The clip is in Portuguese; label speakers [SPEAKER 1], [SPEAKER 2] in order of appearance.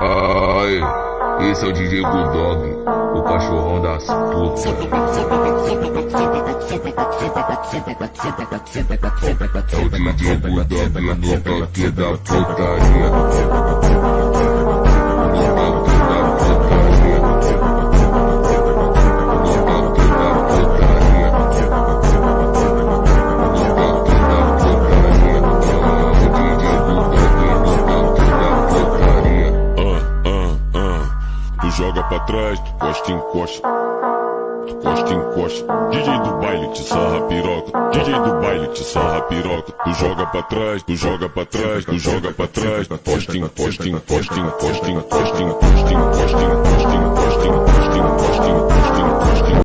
[SPEAKER 1] Ai, esse é o DJ Bulldog, o cachorrão das putas. É o DJ Bulldog no toque da putaria.
[SPEAKER 2] Joga pra trás, tu costa, encosta. Tu costa, encosta. DJ do baile te sarra piroca. DJ do baile te sarra piroca. Tu joga pra trás, tu joga pra trás, tu joga pra trás. Costa, encosta, encosta, encosta, encosta, encosta, encosta, encosta, encosta, encosta, encosta, encosta, encosta.